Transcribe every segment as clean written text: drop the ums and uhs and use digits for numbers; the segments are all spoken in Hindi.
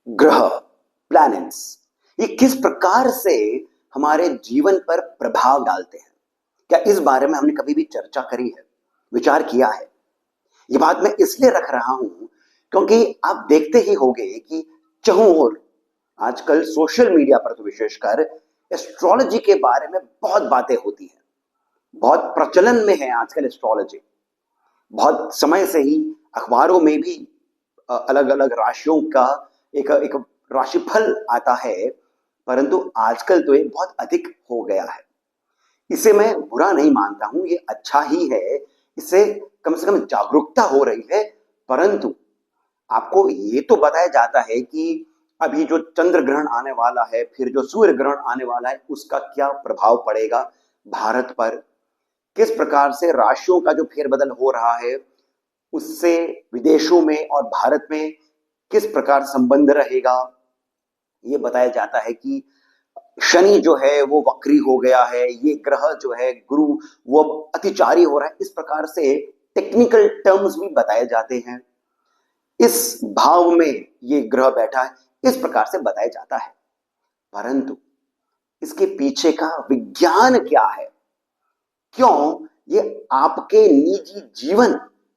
ग्रह, प्लैनेट्स, ये किस प्रकार से हमारे जीवन पर प्रभाव डालते हैं? क्या इस बारे में हमने कभी भी चर्चा करी है, विचार किया है? ये बात मैं इसलिए रख रहा हूं क्योंकि आप देखते ही होंगे कि चहुं ओर आजकल सोशल मीडिया पर तो विशेषकर एस्ट्रोलॉजी के बारे में बहुत बातें होती हैं। बहुत प्रचलन में है आजकल एस्ट्रोलॉजी। बहुत समय से ही अखबारों में भी अलग अलग राशियों का एक एक राशिफल आता है, परंतु आजकल तो ये बहुत अधिक हो गया है। इसे मैं बुरा नहीं मानता हूं, ये अच्छा ही है। इससे कम से कम जागरूकता हो रही है। परंतु आपको ये तो बताया जाता है कि अभी जो चंद्र ग्रहण आने वाला है, फिर जो सूर्य ग्रहण आने वाला है, उसका क्या प्रभाव पड़ेगा भारत पर, किस प्रकार से राशियों का जो फेरबदल हो रहा है उससे विदेशों में और भारत में किस प्रकार संबंध रहेगा। ये बताया जाता है कि शनि जो है वो वक्री हो गया है, ये ग्रह जो है गुरु वो अतिचारी हो रहा है। इस प्रकार से टेक्निकल टर्म्स भी बताए जाते हैं। इस भाव में ये ग्रह बैठा है, इस प्रकार से बताया जाता है। परंतु इसके पीछे का विज्ञान क्या है? क्यों ये आपके निजी जीवन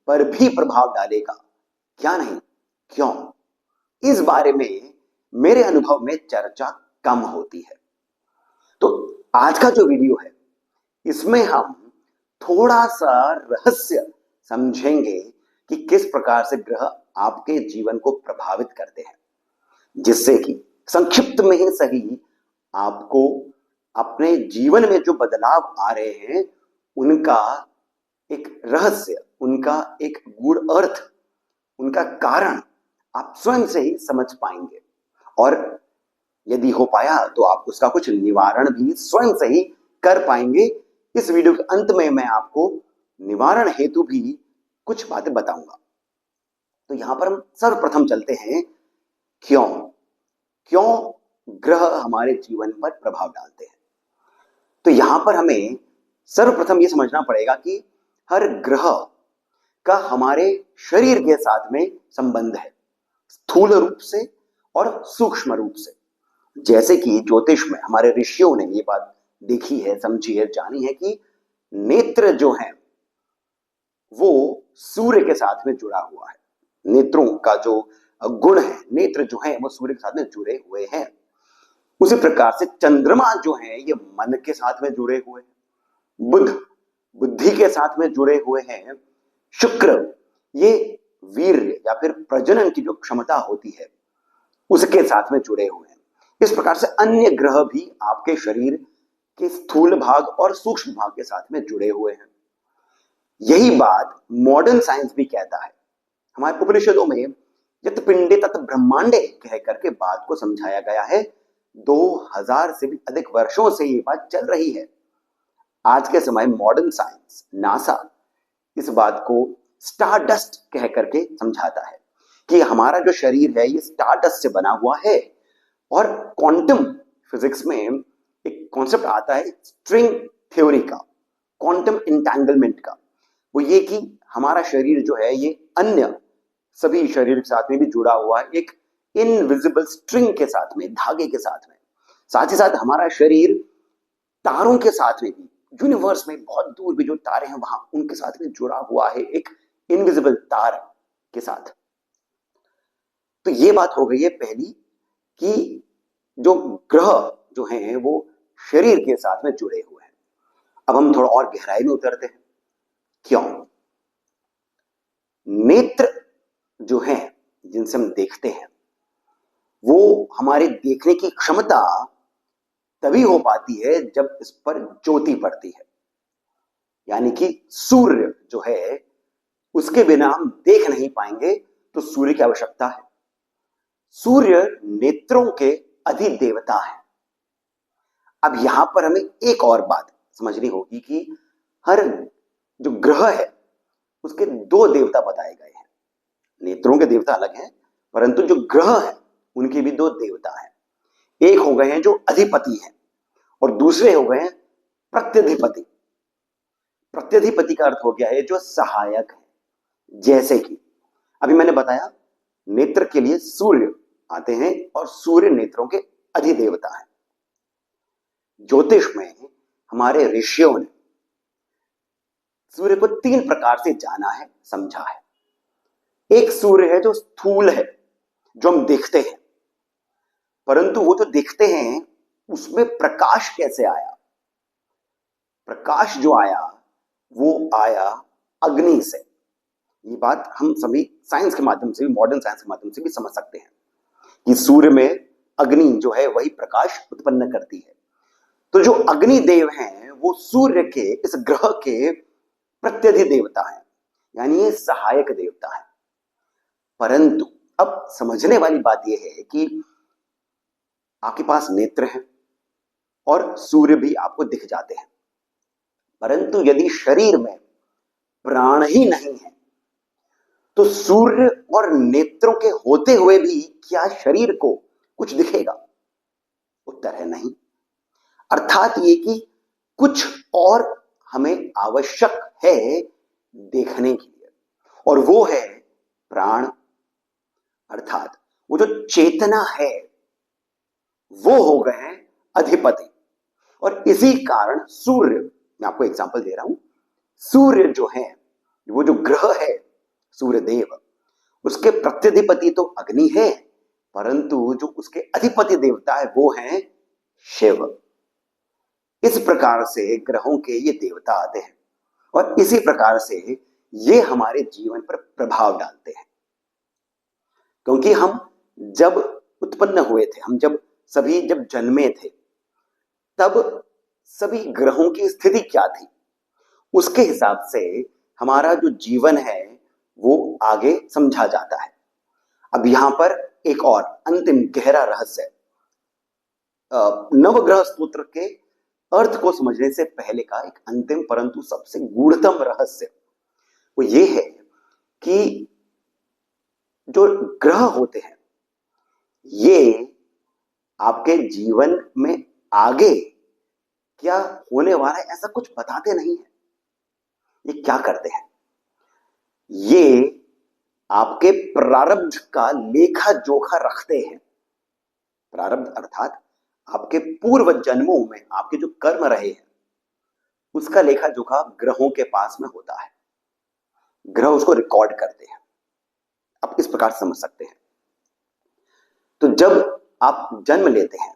पर भी प्रभाव डालेगा, क्या नहीं, क्यों? इस बारे में मेरे अनुभव में चर्चा कम होती है। तो आज का जो वीडियो है इसमें हम थोड़ा सा रहस्य समझेंगे कि किस प्रकार से ग्रह आपके जीवन को प्रभावित करते हैं, जिससे कि संक्षिप्त में ही सही आपको अपने जीवन में जो बदलाव आ रहे हैं उनका एक रहस्य, उनका एक गूढ़ अर्थ, उनका कारण आप स्वयं से ही समझ पाएंगे। और यदि हो पाया तो आप उसका कुछ निवारण भी स्वयं से ही कर पाएंगे। इस वीडियो के अंत में मैं आपको निवारण हेतु भी कुछ बातें बताऊंगा। तो यहां पर हम सर्वप्रथम चलते हैं, क्यों क्यों ग्रह हमारे जीवन पर प्रभाव डालते हैं। तो यहां पर हमें सर्वप्रथम यह समझना पड़ेगा कि हर ग्रह का हमारे शरीर के साथ में संबंध है, स्थूल रूप से और सूक्ष्म रूप से। जैसे कि ज्योतिष में हमारे ऋषियों ने ये बात देखी है, समझी है, जानी है कि नेत्र जो है वो सूर्य के साथ में जुड़ा हुआ है। नेत्रों का जो गुण है, नेत्र जो है वो सूर्य के साथ में जुड़े हुए हैं। उसी प्रकार से चंद्रमा जो है ये मन के साथ में जुड़े हुए हैं, बुध बुद्धि के साथ में जुड़े हुए हैं, शुक्र ये वीर्य या फिर प्रजनन की जो क्षमता होती है उसके साथ में जुड़े हुए हैं। इस प्रकार से अन्य ग्रह भी आपके शरीर के स्थूल भाग और सूक्ष्म भाग के साथ में जुड़े हुए हैं। यही बात मॉडर्न साइंस भी कहता है। हमारे उपनिषदों में यत पिंडे तत ब्रह्मांडे कह करके बात को समझाया गया है। 2000 से भी अधिक वर्षों से ये बात चल रही है। आज के समय मॉडर्न साइंस, नासा इस बात को स्टारडस्ट कह करके समझाता है कि हमारा जो शरीर है ये स्टारडस्ट से बना हुआ है। और क्वांटम फिजिक्स में एक कॉन्सेप्ट आता है स्ट्रिंग थ्योरी का, क्वांटम इंटैंगलमेंट का। वो ये कि हमारा शरीर जो है ये अन्य सभी शरीर के साथ में भी जुड़ा हुआ है, एक इनविजिबल स्ट्रिंग के साथ में, धागे के साथ में। साथ ही साथ हमारा शरीर तारों के साथ में भी, यूनिवर्स में बहुत दूर भी जो तारे हैं वहां उनके साथ में जुड़ा हुआ है, एक इनविजिबल तार के साथ। तो ये बात हो गई है पहली कि जो ग्रह जो हैं वो शरीर के साथ में जुड़े हुए हैं। अब हम थोड़ा और गहराई में उतरते हैं, क्यों? नेत्र जो हैं जिनसे हम देखते हैं वो हमारे देखने की क्षमता तभी हो पाती है जब इस पर ज्योति पड़ती है। यानी कि सूर्य जो है उसके बिना हम देख नहीं पाएंगे, तो सूर्य की आवश्यकता है। सूर्य नेत्रों के अधिदेवता है। अब यहां पर हमें एक और बात समझनी होगी कि हर जो ग्रह है उसके दो देवता बताए गए हैं। नेत्रों के देवता अलग हैं, परंतु जो ग्रह हैं उनके भी दो देवता हैं। एक हो गए हैं जो अधिपति हैं और दूसरे हो गए हैं प्रत्यधिपति। प्रत्यधिपति का अर्थ हो गया है जो सहायक है। जैसे कि अभी मैंने बताया नेत्र के लिए सूर्य आते हैं और सूर्य नेत्रों के अधिदेवता हैं। ज्योतिष में हमारे ऋषियों ने सूर्य को 3 प्रकार से जाना है, समझा है। एक सूर्य है जो स्थूल है, जो हम देखते हैं, परंतु वो जो देखते हैं उसमें प्रकाश कैसे आया? प्रकाश जो आया वो आया अग्नि से। ये बात हम सभी साइंस के माध्यम से भी, मॉडर्न साइंस के माध्यम से भी समझ सकते हैं कि सूर्य में अग्नि जो है वही प्रकाश उत्पन्न करती है। तो जो अग्नि देव हैं वो सूर्य के, इस ग्रह के प्रत्यधि देवता हैं, यानी ये सहायक देवता है। परंतु अब समझने वाली बात यह है कि आपके पास नेत्र हैं और सूर्य भी आपको दिख जाते हैं, परंतु यदि शरीर में प्राण ही नहीं है तो सूर्य और नेत्रों के होते हुए भी क्या शरीर को कुछ दिखेगा? उत्तर है नहीं। अर्थात ये कि कुछ और हमें आवश्यक है देखने के लिए, और वो है प्राण। अर्थात वो जो चेतना है वो हो गए हैं अधिपति। और इसी कारण सूर्य, मैं आपको एग्जांपल दे रहा हूं, सूर्य जो है, वो जो ग्रह है सूर्य देव, उसके प्रत्यधिपति तो अग्नि है, परंतु जो उसके अधिपति देवता है वो हैं शिव। इस प्रकार से ग्रहों के ये देवता आते हैं और इसी प्रकार से ये हमारे जीवन पर प्रभाव डालते हैं। क्योंकि हम जब उत्पन्न हुए थे, हम जब जन्मे थे, तब सभी ग्रहों की स्थिति क्या थी, उसके हिसाब से हमारा जो जीवन है वो आगे समझा जाता है। अब यहां पर एक और अंतिम गहरा रहस्य है। नवग्रह स्तोत्र के अर्थ को समझने से पहले का एक अंतिम परंतु सबसे गूढ़तम रहस्य वो ये है कि जो ग्रह होते हैं ये आपके जीवन में आगे क्या होने वाला है ऐसा कुछ बताते नहीं है। ये क्या करते हैं? ये आपके प्रारब्ध का लेखा जोखा रखते हैं। प्रारब्ध अर्थात आपके पूर्व जन्मों में आपके जो कर्म रहे हैं उसका लेखा जोखा ग्रहों के पास में होता है। ग्रह उसको रिकॉर्ड करते हैं। आप इस प्रकार समझ सकते हैं। तो जब आप जन्म लेते हैं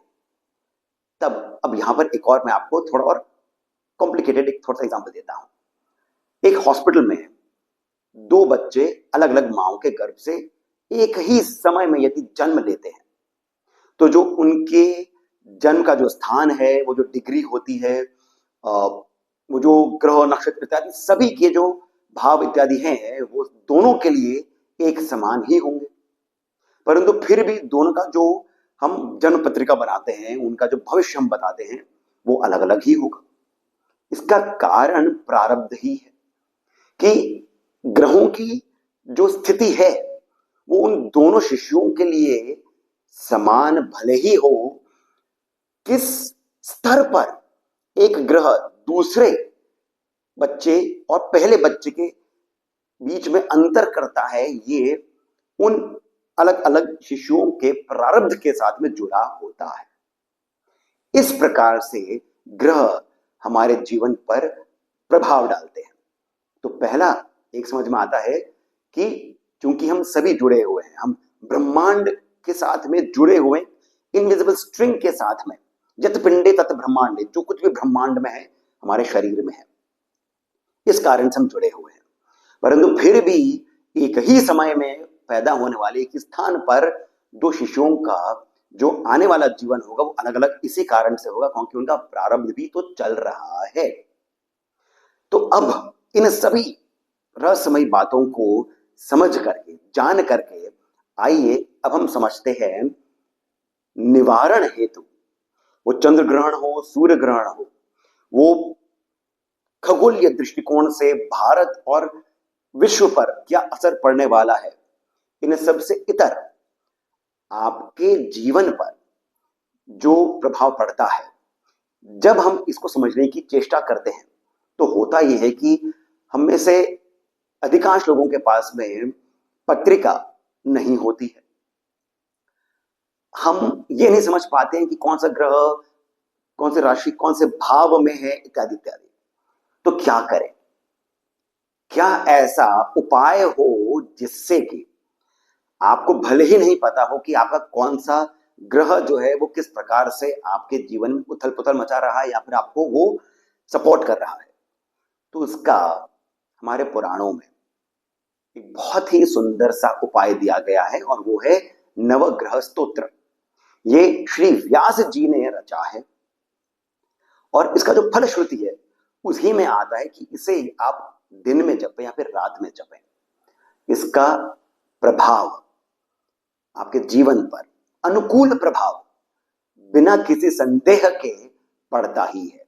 तब, अब यहां पर एक और मैं आपको थोड़ा और कॉम्प्लिकेटेड एक थोड़ा सा एग्जांपल देता हूं। एक हॉस्पिटल में 2 बच्चे अलग अलग माओं के गर्भ से एक ही समय में यदि जन्म लेते हैं तो जो उनके जन्म का जो स्थान है, वो जो डिग्री होती है, वो जो ग्रह नक्षत्र इत्यादि सभी के जो भाव इत्यादि हैं वो दोनों के लिए एक समान ही होंगे। परंतु फिर भी दोनों का जो हम जन्म पत्रिका बनाते हैं, उनका जो भविष्य हम बताते हैं वो अलग अलग ही होगा। इसका कारण प्रारब्ध ही है कि ग्रहों की जो स्थिति है वो उन दोनों शिशुओं के लिए समान भले ही हो, किस स्तर पर एक ग्रह दूसरे बच्चे और पहले बच्चे के बीच में अंतर करता है ये उन अलग अलग शिशुओं के प्रारब्ध के साथ में जुड़ा होता है। इस प्रकार से ग्रह हमारे जीवन पर प्रभाव डालते हैं। तो पहला एक समझ में आता है कि क्योंकि हम सभी जुड़े हुए हैं, हम ब्रह्मांड के साथ में जुड़े हुए, इनविजिबल स्ट्रिंग के साथ में, यत पिंडे तत् ब्रह्मांडे, जो कुछ भी ब्रह्मांड में है हमारे शरीर में है, इस कारण से हम जुड़े हुए हैं। परंतु फिर भी एक ही समय में पैदा होने वाले एक स्थान पर 2 शिशुओं का जो आने वाला जीवन होगा वो अलग अलग इसी कारण से होगा क्योंकि उनका प्रारब्ध भी तो चल रहा है। तो अब इन सभी रहस्यमयी बातों को समझ करके, जान करके, आइए अब हम समझते हैं निवारण हेतु, वो चंद्र ग्रहण हो, सूर्य ग्रहण हो, वो खगोलीय दृष्टिकोण से भारत और विश्व पर क्या असर पड़ने वाला है, इन सब से इतर आपके जीवन पर जो प्रभाव पड़ता है, जब हम इसको समझने की चेष्टा करते हैं तो होता यह है कि हम में से अधिकांश लोगों के पास में पत्रिका नहीं होती है। हम ये नहीं समझ पाते हैं कि कौन सा ग्रह, कौन सी राशि, कौन से भाव में है, इत्यादि इत्यादि। तो क्या करें? क्या ऐसा उपाय हो जिससे कि आपको भले ही नहीं पता हो कि आपका कौन सा ग्रह जो है वो किस प्रकार से आपके जीवन में उथल पुथल मचा रहा है या फिर आपको वो सपोर्ट कर रहा है, तो उसका हमारे पुराणों में एक बहुत ही सुंदर सा उपाय दिया गया है और वो है नवग्रह स्तोत्र। ये श्री व्यास जी ने रचा है और इसका जो फलश्रुति है उसी में आता है कि इसे आप दिन में जपें या फिर रात में जपें। इसका प्रभाव आपके जीवन पर, अनुकूल प्रभाव, बिना किसी संदेह के पड़ता ही है।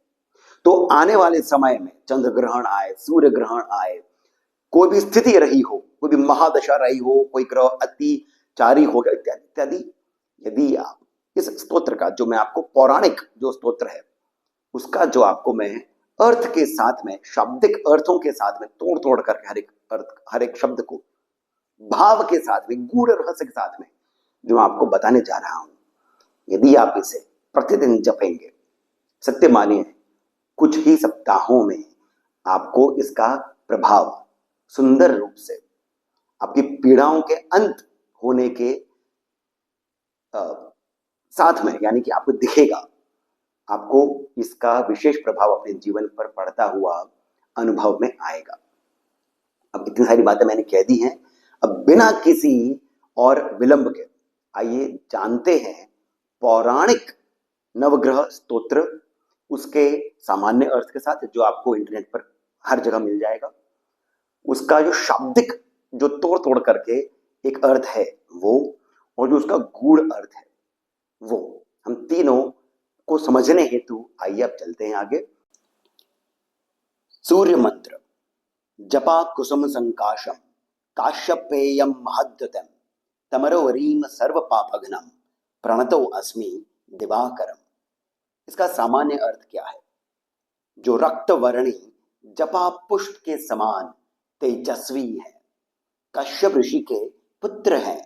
तो आने वाले समय में चंद्र ग्रहण आए, सूर्य ग्रहण आए, कोई भी स्थिति रही हो, कोई भी महादशा रही हो, कोई ग्रह अतिचारी हो गया, इत्यादि इत्यादि, यदि आप इस स्तोत्र का, जो मैं आपको पौराणिक जो स्तोत्र है उसका जो आपको मैं अर्थ के साथ में, शाब्दिक अर्थों के साथ में तोड़ तोड़ करके हर एक अर्थ, हर एक शब्द को भाव के साथ में, गूढ़ रहस्य के साथ में जो आपको बताने जा रहा हूं, यदि आप इसे प्रतिदिन जपेंगे, सत्य मानिए कुछ ही सप्ताहों में आपको इसका प्रभाव सुंदर रूप से आपकी पीड़ाओं के अंत होने के साथ में, यानी कि आपको दिखेगा, आपको इसका विशेष प्रभाव अपने जीवन पर पड़ता हुआ अनुभव में आएगा। अब इतनी सारी बातें मैंने कह दी हैं, अब बिना किसी और विलंब के आइए जानते हैं पौराणिक नवग्रह स्तोत्र, उसके सामान्य अर्थ के साथ, जो आपको इंटरनेट पर हर जगह मिल जाएगा, उसका जो शाब्दिक, जो तोड़ तोड़ करके एक अर्थ है वो, और जो उसका गूढ़ अर्थ है वो, हम तीनों को समझने हेतु आइए अब चलते हैं आगे। सूर्य मंत्र। जपा कुसुम संकाशम काश्यपेयम महद्युतम तमरोवरीम सर्व पापघ्नम प्रणतो अस्मि दिवाकरम। इसका सामान्य अर्थ क्या है? जो रक्त वर्णी जपा पुष्प के समान तेजस्वी है, कश्यप ऋषि के पुत्र हैं,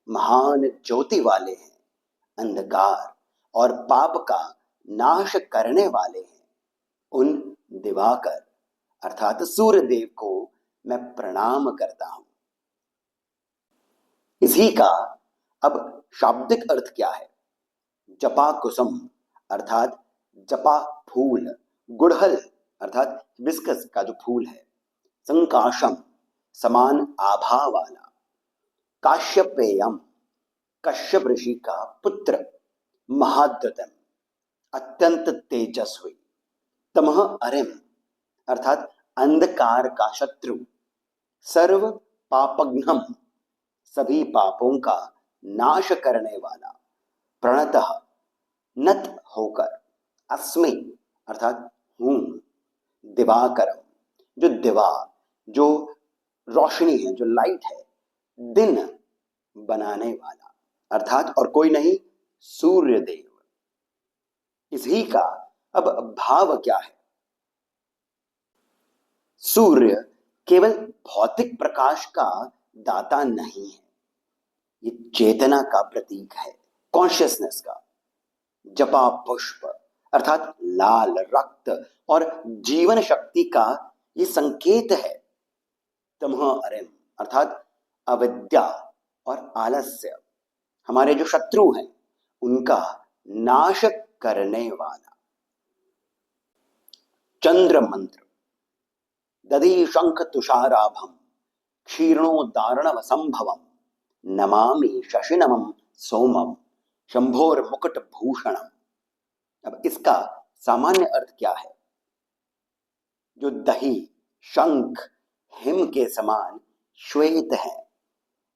महान ज्योति वाले हैं, अंधकार और पाप का नाश करने वाले हैं, उन दिवाकर अर्थात सूर्य देव को मैं प्रणाम करता हूं। इसी का अब शाब्दिक अर्थ क्या है? जपा कुसुम अर्थात जपा फूल, गुड़हल अर्थात हिबिस्कस का जो फूल है, संकाशम समान आभा वाला, काश्यपेयम कश्यप ऋषि का पुत्र, महाद्युतम अत्यंत तेजस्वी, तमह अरिम अर्थात अंधकार का शत्रु, सर्व पापघ्नम सभी पापों का नाश करने वाला, प्रणतः नत होकर, अस्मि अर्थात हूं, दिवाकरम जो दिवा, जो रोशनी है, जो लाइट है, दिन बनाने वाला, अर्थात और कोई नहीं, सूर्य देव। इसी का अब भाव क्या है? सूर्य केवल भौतिक प्रकाश का दाता नहीं है, ये चेतना का प्रतीक है, कॉन्शियसनेस का। जपा पुष्प अर्थात लाल रक्त और जीवन शक्ति का ये संकेत है। तमह अरिम अर्थात अविद्या और आलस्य, हमारे जो शत्रु हैं उनका नाश करने वाला। चंद्र मंत्र। दधि शंख तुषाराभम क्षीर्णोदारणव संभवम नमामि शशिनमं सोमम शंभोर मुकुट भूषणम। अब इसका सामान्य अर्थ क्या है? जो दही, शंख, हिम के समान श्वेत है,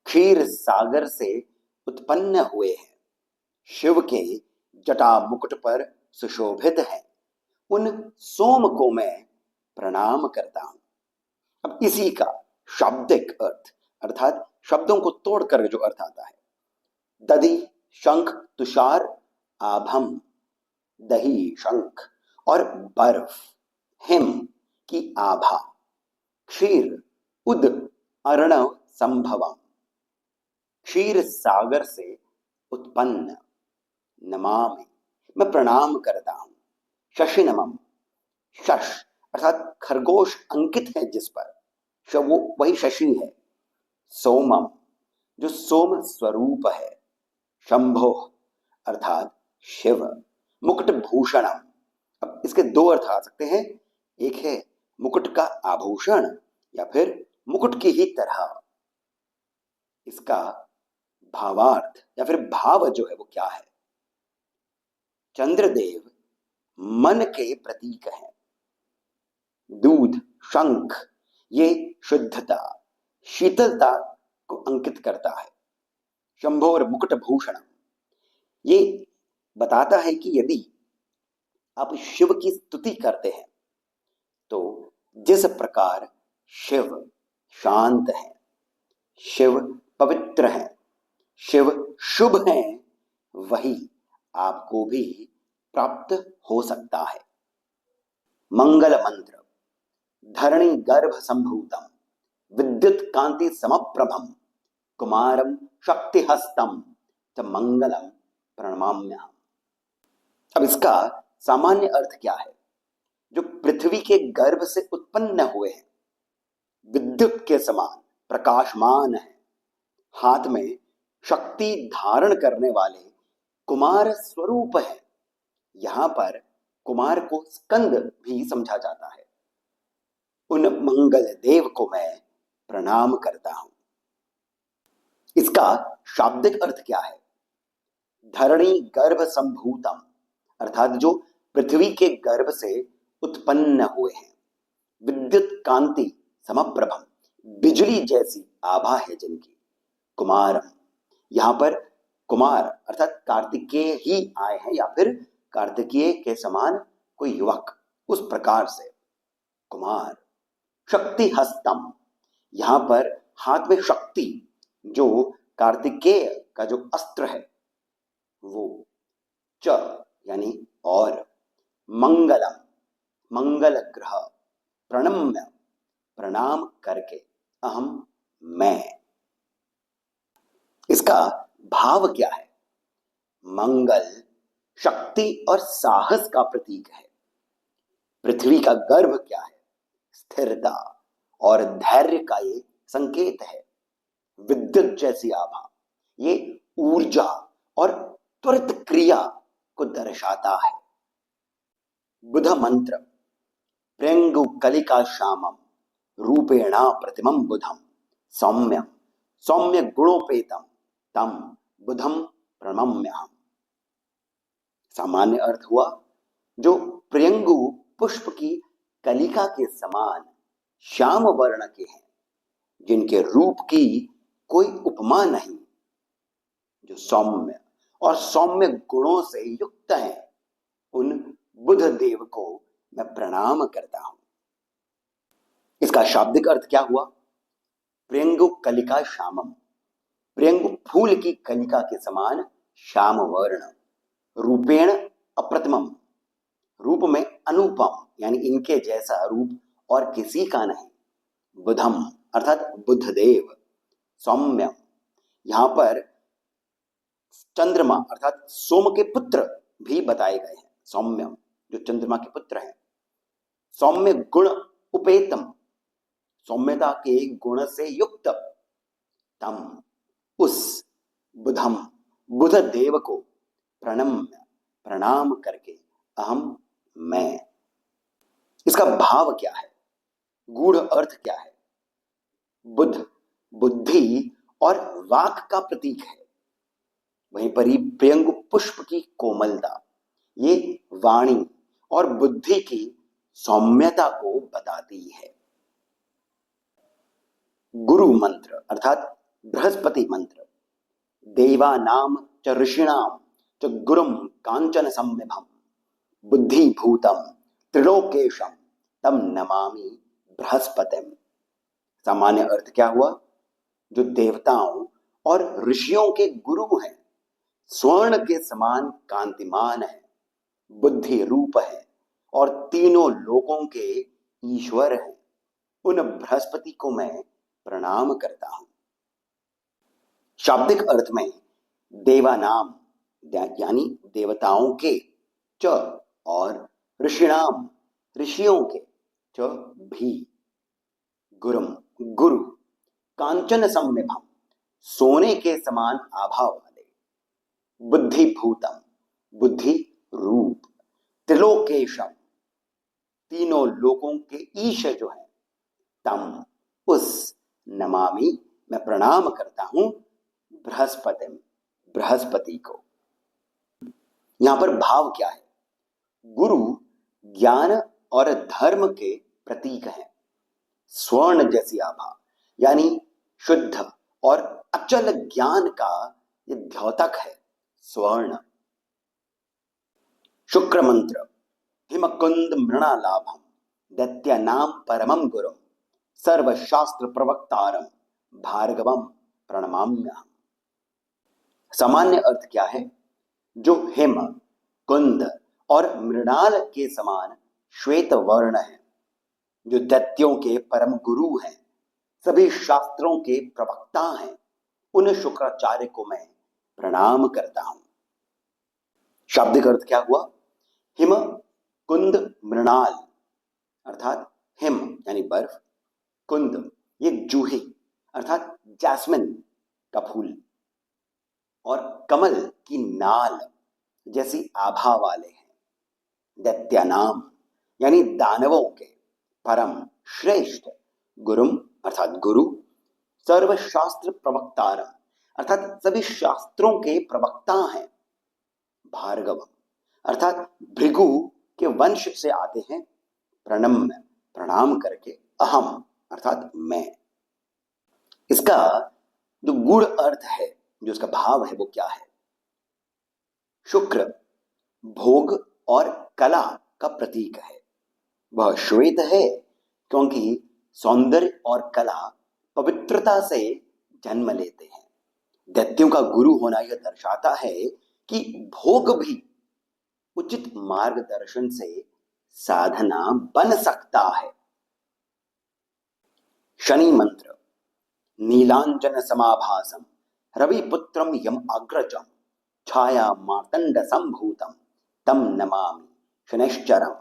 क्षीर सागर से उत्पन्न हुए हैं, शिव के जटा मुकुट पर सुशोभित है, उन सोम को मैं प्रणाम करता हूं। अब इसी का शाब्दिक अर्थ अर्थात शब्दों को तोड़कर जो अर्थ आता है, दधि शंख तुषार आभम, दही शंख और बर्फ, हिम की आभा, क्षीर उद अर्णव संभवम, क्षीर सागर से उत्पन्न, नमामि, मैं प्रणाम करता हूं। शशि नमम, शश अर्थात खरगोश अंकित है जिस पर, वो वही शशि है। सोमम, जो सोम स्वरूप है। शंभो अर्थात शिव। मुकुट भूषणम, अब इसके दो अर्थ आ सकते हैं, एक है मुकुट का आभूषण या फिर मुकुट की ही तरह। इसका भावार्थ या फिर भाव जो है वो क्या है? चंद्रदेव मन के प्रतीक हैं। दूध, शंख, ये शुद्धता, शीतलता को अंकित करता है। शंभोर मुकुट भूषणम, ये बताता है कि यदि आप शिव की स्तुति करते हैं तो जिस प्रकार शिव शांत है, शिव पवित्र है, शिव शुभ है, वही आपको भी प्राप्त हो सकता है। मंगल मंत्र, धरणी गर्भ संभूतम विद्युत कांति समप्रभम कुमारम शक्तिहस्तम च मंगलम प्रणमाम्यहम्। अब इसका सामान्य अर्थ क्या है? जो पृथ्वी के गर्भ से उत्पन्न हुए हैं, विद्युत के समान प्रकाशमान है, हाथ में शक्ति धारण करने वाले कुमार स्वरूप है। यहां पर कुमार को स्कंद भी समझा जाता है। उन मंगल देव को मैं प्रणाम करता हूं। इसका शाब्दिक अर्थ क्या है? धरणी गर्भ संभूतम, अर्थात जो पृथ्वी के गर्भ से उत्पन्न हुए हैं। विद्युत कांति समप्रभम, बिजली जैसी आभा है जिनकी। कुमारम, यहां पर कुमार अर्थात कार्तिकेय ही आए हैं या फिर कार्तिकेय के समान कोई युवक, उस प्रकार से कुमार। शक्ति हस्तम, यहां पर हाथ में शक्ति, जो कार्तिकेय का जो अस्त्र है वो। च यानी और। मंगलम, मंगल ग्रह। प्रणम्य, प्रणाम करके। अहम, मैं। इसका भाव क्या है? मंगल शक्ति और साहस का प्रतीक है। पृथ्वी का गर्भ क्या है? स्थिरता और धैर्य का ये संकेत है। विद्युत जैसी आभा, ये ऊर्जा और त्वरित क्रिया को दर्शाता है। बुध मंत्र, प्रेंगु कलिका श्यामम रूपेणा प्रतिमं बुधम सौम्यम सौम्य गुणोपेतम तम बुधम प्रणम्यहम्। सामान्य अर्थ हुआ, जो प्रियंगु पुष्प की कलिका के समान श्याम वर्ण के हैं, जिनके रूप की कोई उपमा नहीं, जो सौम्य और सौम्य गुणों से युक्त हैं, उन बुध देव को मैं प्रणाम करता हूं। इसका शाब्दिक अर्थ क्या हुआ? प्रियंगु कलिका श्यामम, प्रियंगु फूल की कलिका के समान श्याम वर्ण। रूपेण अप्रतिमम, रूप में अनुपम, यानी इनके जैसा रूप और किसी का नहीं। बुधम अर्थात बुधदेव। सौम्यम, यहां पर चंद्रमा अर्थात सोम के पुत्र भी बताए गए हैं। सौम्यम, जो चंद्रमा के पुत्र हैं। सौम्य गुण उपेतम, सौम्यता के गुण से युक्त। तम, उस बुधम बुध देव को प्रणम्य, प्रणाम करके। अहम, मैं। इसका भाव क्या है? गूढ़ अर्थ क्या है? बुध बुद्धि और वाक का प्रतीक है। वहीं पर ही प्रियंगु पुष्प की कोमलता, ये वाणी और बुद्धि की सौम्यता को बताती है। गुरु मंत्र अर्थात बृहस्पति मंत्र, देवानाम च ऋषिणाम च गुरुम कांचन संविभम बुद्धिभूतम त्रिलोकेशम तम नमामि बृहस्पतिम। सामान्य अर्थ क्या हुआ? जो देवताओं और ऋषियों के गुरु हैं, स्वर्ण के समान कांतिमान है, बुद्धि रूप है और तीनों लोकों के ईश्वर हैं, उन बृहस्पति को मैं प्रणाम करता हूं। शाब्दिक अर्थ में देवानाम, यानी देवताओं के, च और ऋषिणाम ऋषियों के, च भी, गुरुम गुरु, कांचन सम्मिभम सोने के समान आभा वाले, बुद्धि भूतम बुद्धि रूप, त्रिलोकेशम तीनों लोकों के ईश जो है, तम उस, नमामि मैं प्रणाम करता हूं, बृहस्पति बृहस्पति को। यहां पर भाव क्या है? गुरु ज्ञान और धर्म के प्रतीक हैं। स्वर्ण जैसी आभा यानी शुद्ध और अचल ज्ञान का ये द्योतक है स्वर्ण। शुक्र मंत्र, हिमकुंद मृणालाभम दैत्यानाम परमं गुरुम सर्वशास्त्र प्रवक्तारम भार्गवम प्रणमाम्यहम्। सामान्य अर्थ क्या है? जो हिम, कुंद और मृणाल के समान श्वेत वर्ण है, जो दैत्यों के परम गुरु हैं, सभी शास्त्रों के प्रवक्ता हैं, उन शुक्राचार्य को मैं प्रणाम करता हूं। शाब्दिक अर्थ क्या हुआ? हिम कुंद मृणाल अर्थात हिम यानी बर्फ, कुंद ये जूही अर्थात जैस्मिन का फूल, और कमल की नाल जैसी आभा वाले हैं। दैत्यानाम यानी दानवों के, परम श्रेष्ठ, गुरुम अर्थात गुरु, सर्वशास्त्र प्रवक्तारम अर्थात सभी शास्त्रों के प्रवक्ता हैं, भार्गवम अर्थात भृगु के वंश से आते हैं, प्रणम्य प्रणाम करके, अहम अर्थात मैं। इसका जो गूढ़ अर्थ है, जो इसका भाव है, वो क्या है? शुक्र भोग और कला का प्रतीक है। वह श्वेत है क्योंकि सौंदर्य और कला पवित्रता से जन्म लेते हैं। दैत्यों का गुरु होना यह दर्शाता है कि भोग भी उचित मार्गदर्शन से साधना बन सकता है। शनि मंत्र, नीलांजन समाभासम रविपुत्रम यम अग्रजम छाया मार्तंड संभूतम तम नमामि शनैश्चरम।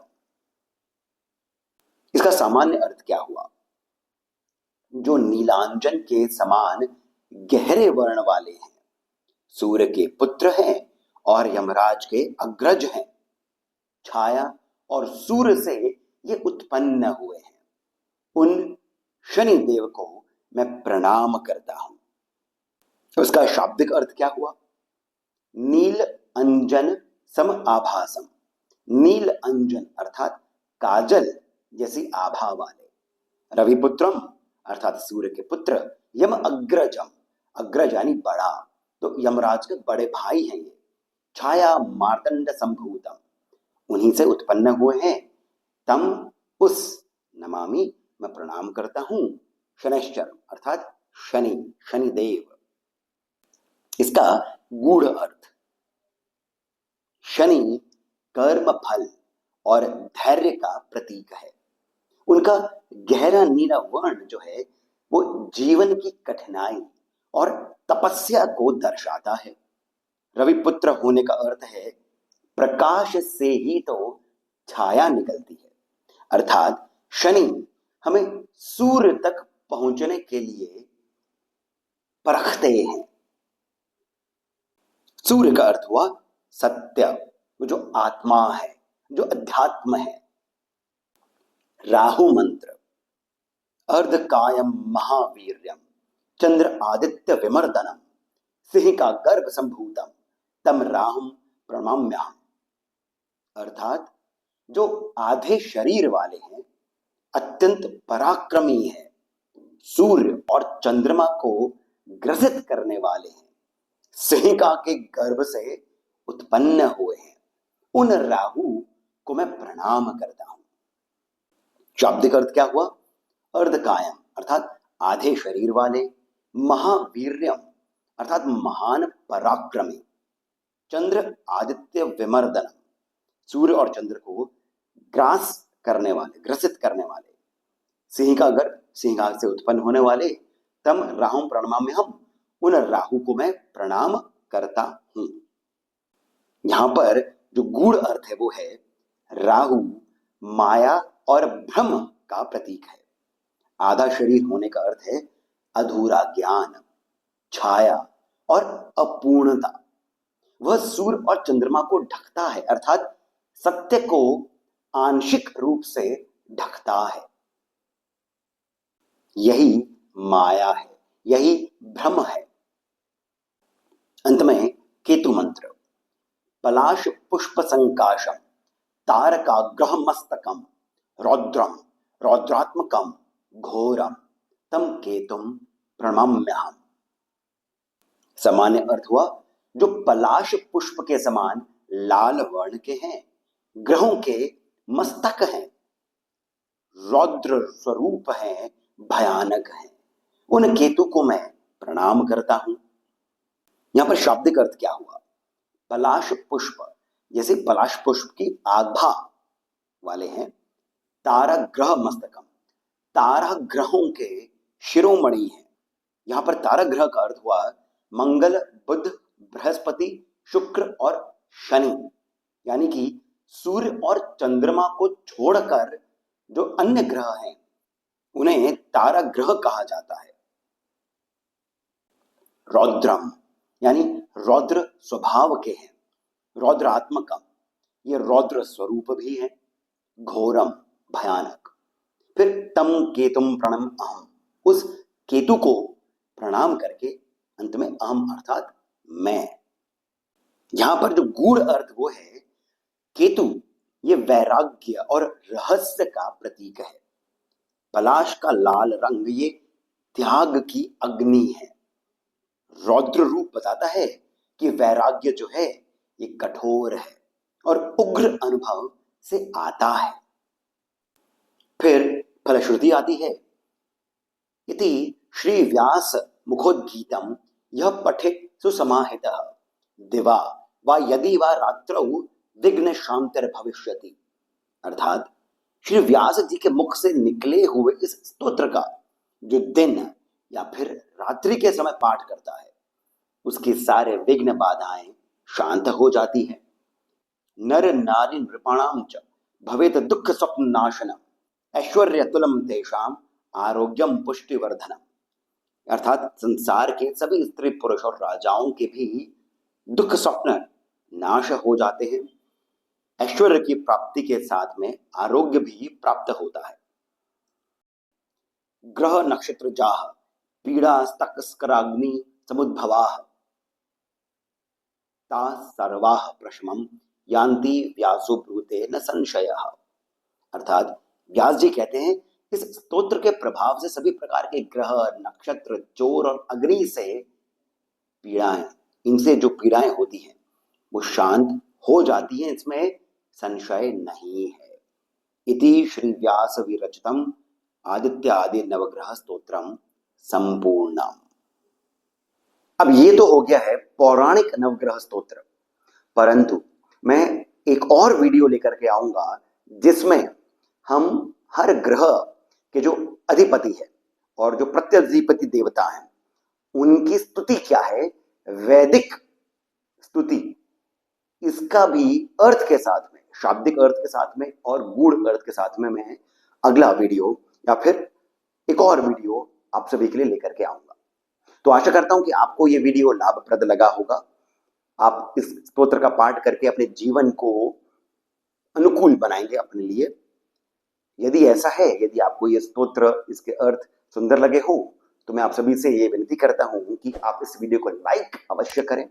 इसका सामान्य अर्थ क्या हुआ? जो नीलांजन के समान गहरे वर्ण वाले हैं, सूर्य के पुत्र हैं और यमराज के अग्रज हैं, छाया और सूर्य से ये उत्पन्न हुए हैं, उन शनि देव को मैं प्रणाम करता हूं। उसका शाब्दिक अर्थ क्या हुआ? नील अंजन सम आभासम, नील अंजन अर्थात काजल जैसी आभा वाले, रविपुत्रम अर्थात सूर्य के पुत्र, यम अग्रजम अग्रज यानी बड़ा, तो यमराज के बड़े भाई हैं ये, छाया मार्तंड संभूतम उन्हीं से उत्पन्न हुए हैं, तम उस, नमामि मैं प्रणाम करता हूं, शनैश्चर अर्थात शनि शनिदेव। इसका गूढ़ अर्थ, शनि कर्म फल और धैर्य का प्रतीक है। उनका गहरा नीला वर्ण जो है वो जीवन की कठिनाई और तपस्या को दर्शाता है। रविपुत्र होने का अर्थ है प्रकाश से ही तो छाया निकलती है, अर्थात शनि हमें सूर्य तक पहुंचने के लिए परखते हैं। सूर्य का अर्थ हुआ सत्य, जो आत्मा है, जो अध्यात्म है। राहु मंत्र, अर्धकायम महावीर्यम चंद्र आदित्य विमर्दनम सिंह का गर्भ संभूतम तम राहुम प्रणमाम्यहम्। अर्थात जो आधे शरीर वाले हैं, अत्यंत पराक्रमी है, सूर्य और चंद्रमा को ग्रसित करने वाले हैं, सिंहिका के गर्भ से उत्पन्न हुए हैं, उन राहु को मैं प्रणाम करता हूं। शाब्दिक अर्थ क्या हुआ? अर्धकायम अर्थात आधे शरीर वाले, महावीर्यम अर्थात महान पराक्रमी, चंद्र आदित्य विमर्दनम सूर्य और चंद्र को ग्रास करने वाले, ग्रसित करने वाले, सिंहिका गर्भ सिंहिका से उत्पन्न होने वाले, तम राहुम प्रणमाम्यहम् उन राहु को मैं प्रणाम करता हूं। यहां पर जो गूढ़ अर्थ है वो है राहु माया और भ्रम का प्रतीक है। आधा शरीर होने का अर्थ है अधूरा ज्ञान, छाया और अपूर्णता। वह सूर्य और चंद्रमा को ढकता है, अर्थात सत्य को आंशिक रूप से ढकता है। यही माया है, यही भ्रम है। अंत में केतु मंत्र। पलाश पुष्प संकाशम तारकाग्रह मस्तकम रौद्रम रौद्रात्मकम घोरम तम केतुम प्रणम्यहम। सामान्य अर्थ हुआ जो पलाश पुष्प के समान लाल वर्ण के हैं, ग्रहों के मस्तक हैं, रौद्र स्वरूप हैं, भयानक हैं, उन केतु को मैं प्रणाम करता हूं। यहां पर शाब्दिक अर्थ क्या हुआ? पलाश पुष्प, जैसे पलाश पुष्प की आभा वाले हैं। तारा ग्रह मस्तकम, तारा ग्रहों के शिरोमणि हैं। यहां पर तारा ग्रह का अर्थ हुआ मंगल, बुध, बृहस्पति, शुक्र और शनि, यानी कि सूर्य और चंद्रमा को छोड़कर जो अन्य ग्रह हैं उन्हें तारा ग्रह कहा जाता है। रौद्रम यानी रौद्र स्वभाव के हैं, रौद्रात्मकम, ये रौद्र स्वरूप भी है, घोरम भयानक। फिर तम केतुम प्रणम अहम, उस केतु को प्रणाम करके अंत में अहम अर्थात मैं। यहां पर जो गूढ़ अर्थ वो है केतु, ये वैराग्य और रहस्य का प्रतीक है। पलाश का लाल रंग ये त्याग की अग्नि है। रौद्र रूप बताता है कि वैराग्य जो है ये कठोर है और उग्र अनुभव से आता है। फिर फलश्रुति आती है, इति श्री व्यास मुखोद्गीतम यह पठित सुसमाहितः दिवा वा यदि वा रात्रौ विघ्न शांतिर भविष्यति। अर्थात श्री व्यास जी के मुख से निकले हुए इस स्तोत्र का जो दिन या फिर रात्रि के समय पाठ करता है उसके सारे विघ्न बाधाएं शांत हो जाती हैं। नर नारी नृपाणाम च भवेत दुख स्वप्न नाशनम ऐश्वर्य तुलम तेषाम आरोग्यम पुष्टिवर्धनम। अर्थात संसार के सभी स्त्री पुरुष और राजाओं के भी दुख स्वप्न नाश हो जाते हैं, ऐश्वर्य की प्राप्ति के साथ में आरोग्य भी प्राप्त होता है। ग्रह नक्षत्र जाह पीड़ा स्तकस्कराग्नि समुद्भवाः ता सर्वाः प्रशमम यान्ति व्यासो ब्रूते न संशयः। अर्थात व्यास जी कहते हैं इस स्तोत्र के प्रभाव से सभी प्रकार के ग्रह, नक्षत्र, चोर और अग्नि से पीड़ाएं, इनसे जो पीड़ाएं होती हैं वो शांत हो जाती हैं, इसमें संशय नहीं है। इति श्री व्यास विरचितम आदित्य आदि नवग्रह स्तोत्रम संपूर्णम। अब ये तो हो गया है पौराणिक नवग्रह स्तोत्र, परंतु मैं एक और वीडियो लेकर के आऊंगा जिसमें हम हर ग्रह के जो अधिपति है और जो प्रत्यधिपति देवता हैं उनकी स्तुति क्या है, वैदिक स्तुति, इसका भी अर्थ के साथ में, शाब्दिक अर्थ के साथ में और गूढ़ अर्थ के साथ में मैं अगला वीडियो या फिर एक और वीडियो आप सभी के लिए लेकर के आऊंगा। तो आशा करता हूं कि आपको ये वीडियो लाभप्रद लगा होगा। आप इस स्तोत्र का पाठ करके अपने जीवन को अनुकूल बनाएंगे अपने लिए। यदि ऐसा है, यदि आपको ये स्तोत्र, इसके अर्थ सुंदर लगे हो तो मैं आप सभी से ये विनती करता हूं कि आप इस वीडियो को लाइक अवश्य करें,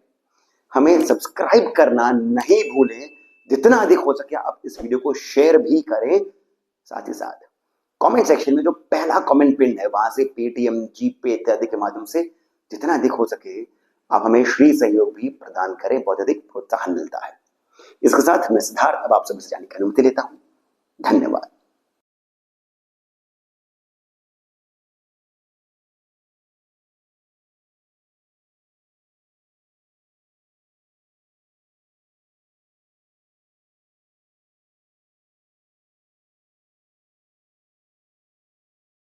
हमें सब्सक्राइब करना नहीं भूलें, जितना अधिक हो सके आप इस वीडियो को शेयर भी करें। साथ ही साथ कमेंट सेक्शन में जो पहला कमेंट पिन है वहां से पेटीएम, जीपे इत्यादि के माध्यम से जितना अधिक हो सके आप हमें श्री सहयोग भी प्रदान करें, बहुत अधिक प्रोत्साहन मिलता है। इसके साथ मैं सिद्धार्थ अब आप सभी से जाने की अनुमति लेता हूं। धन्यवाद।